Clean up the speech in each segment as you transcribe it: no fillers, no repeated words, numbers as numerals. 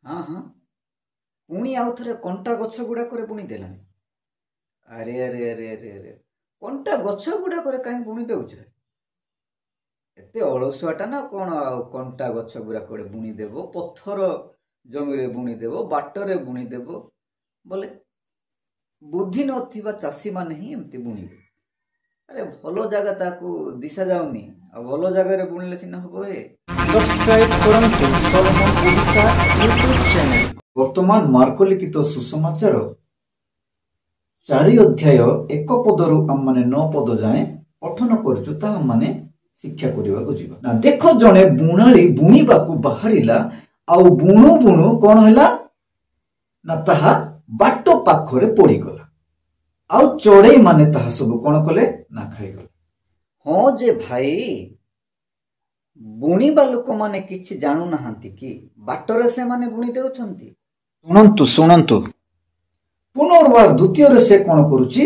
हाँ हाँ पुणी आउ थे कंटा गछ गुड़ाक बुणी देलानी। अरे अरे अरे अरे अरे कंटा गछ गुड़ाक कहीं बुणी दौच एत अलसुआटा ना कौन कंटा गछ गुड़ाक बुणी देव पत्थर जमी बुणी देव बाटर बुणी देव बोले बुद्धि नथिबा चाषी माने ही एमती बुणीबे। अरे भलो जगह ताकू दिशा जाउनी आ भलो जगह रे बुणले सिना हबो हे। सब्सक्राइब करंतु सलमन ओडिशा यूट्यूब चैनल। वर्तमान मार्क लिखित सुसमाचार 4 अध्याय 1 पदरु आम माने 9 पद जाए पठन करजु ता हम माने शिक्षा करिवा को जीवा ना। देखो जणे बुणाली बुणीबा को बाहरिला आ बुणु बुणु कोन हला ना ताहा बाटो पाखरे पड़ी गला आउ चढ़ई माने ताहा सब कोन कले ना खाई गले। हाँ जे भाई बुणीबा लोक माने किछि जानु नहांती कि बाटरे से माने बुणी देउछंती। सुनंतु सुनंतु पुनर्बार द्वितीय रे से कोन करूची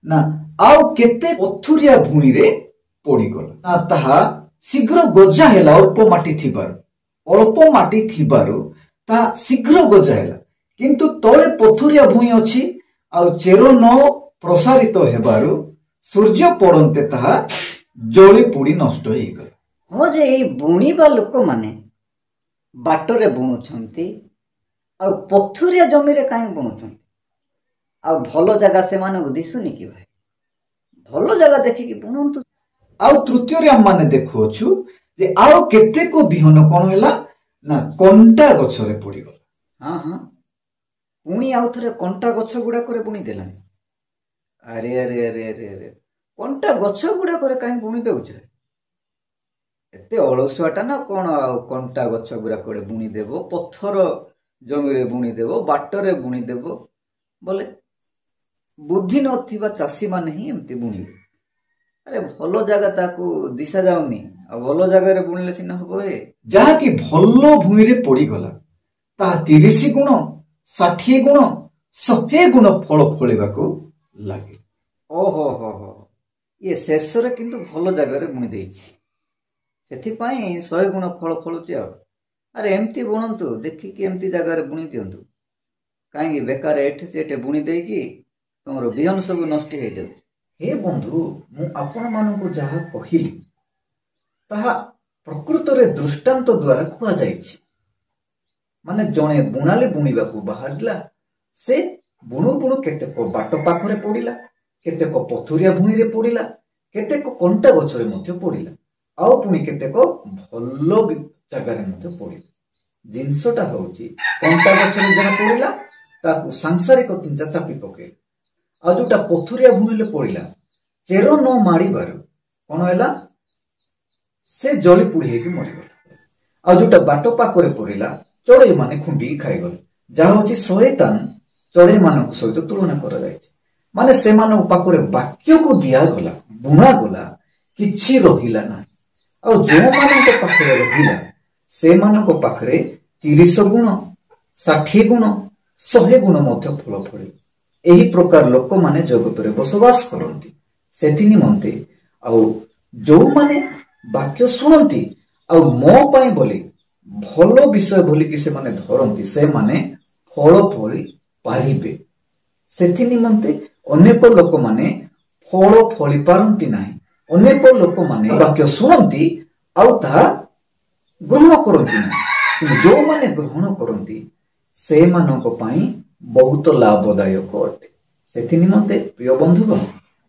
ना आउ केते पथुरिया भूमि रे पड़ी गला ना ताहा शीघ्र गजा हेला अल्प माटी थिबारु ता शीघ्र गजा हेला किंतु तळे पथुरिया भूमि अछि आउ चेरो न प्रसारित हेबारु सूर्य पड़न्ते ताहा जळी पुड़ी नष्ट होई गला। हाँ जे ए बुणीबा लोक माने बाटरे बुणुछंती आ पथुरिया जमी रे काहे बुणुछंती आ भलो जगह से माने दिसुनी कि भाई भलो जगह देखि कि बुणंतु। आ तृतीय रे हम माने देखुछु जे आउ केते को बिहन कोन होला ना कंटा गछ रे पड़ी गला। हाँ हाँ पुणी आउ थे कंटा गछ गुड़ाक बुणी देलानी। अरे अरे अरे अरे अरे कंटा गछ गुड़ाक कहीं बुणी दौच एत अलसुआटा ना कौन कंटा गछ गुड़ाक बुणी देव पत्थर जमी बुणी देव बाटर बुणी देव बोले बुद्धि नथिबा चाषी माने ही एमती बुणीबे। अरे भलो जगह ताकू दिशा जाउनी आ भलो जगह रे बुणले सिना हबो हे। जहा कि भलो भूमि रे पड़ी गला ता 30 गुण 60 गुण 100 गुण फल फलिबा को लागे। ओहो हो हो ये शेष रे किंतु भलो जगह रे बुणी देछि सेथि पई 100 गुण फल फलुची आ। अरे एमती बुणंतु देखि कि एमती जगह रे बुणी दियंतु काहेकि बेकार एठे सेठे बुणी देई कि तमरो बिहन सब नष्ट हे जाउ। हे बंधु मु आपण मानकु जहा कहिली ताहा प्रकृत रे दृष्टांत द्वारा कुआ जाइछि। माने जणे बुणाले बुणीबा को बाहरला से बुणु बुणु केतेक बाट पाखरे पड़िला केतेक पथुरिया भूमि रे पड़िला केतेक कंटा गछ रे मध्ये पड़िला आउ पुणी केतेक भलो जगह रे मध्ये पड़िला। जिंसटा होउची कंटा गछ रे जहा पड़िला ताकू सांसारिक किंचा चापी पके आ जोटा पथुरिया भूमि रे पड़िला चेरो न माड़ी बार कोन हैला से जली पुड़ी हेकी मरि गला। आ जोटा बाट पाखरे पड़िला चढ़ई माने खुंडी खाई गले जहा होची शैतान चढ़ई मानक सहित तुलना करा जायछि। माने से मानक पाखरे वाक्य को दिया गला बुणा गला किछि रहिला ना आ जो मानक पाखरे रहिला से मानक पाखरे 30 गुण 60 गुण 100 गुण मध्य फल फळे। एही प्रकार लोक माने जगत रे बसवास करंती सेति निमंते आ जो माने वाक्य सुनंती आ मो पई बोली भलो विषय बोली कि से माने धरंती से माने फल फली पारिबे। सेथि निमंते अनेक लोक माने फल फली पारंती नाही। अनेक लोक माने वाक्य सुनंती आउ ता ग्रहण करंती नाही जो माने ग्रहण करंती से मानक पई बहुत लाभदायक अटे। सेथि निमंते प्रिय बंधुगण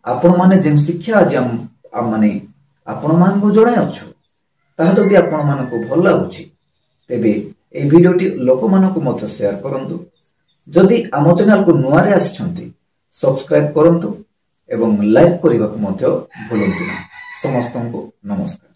आपण माने जे शिक्षा आज माने आपण मान को जणाय अछु ताहा जदि आपण मान को भल लागुची तेबे ए भिडियोटी लोक मानकु मध्य शेयर करंतु। जदि आम चैनल को नुआ रे आछंती सब्सक्राइब करंतु एवं लाइक करबा को मध्य भूलंतु ना। समस्तन को नमस्कार।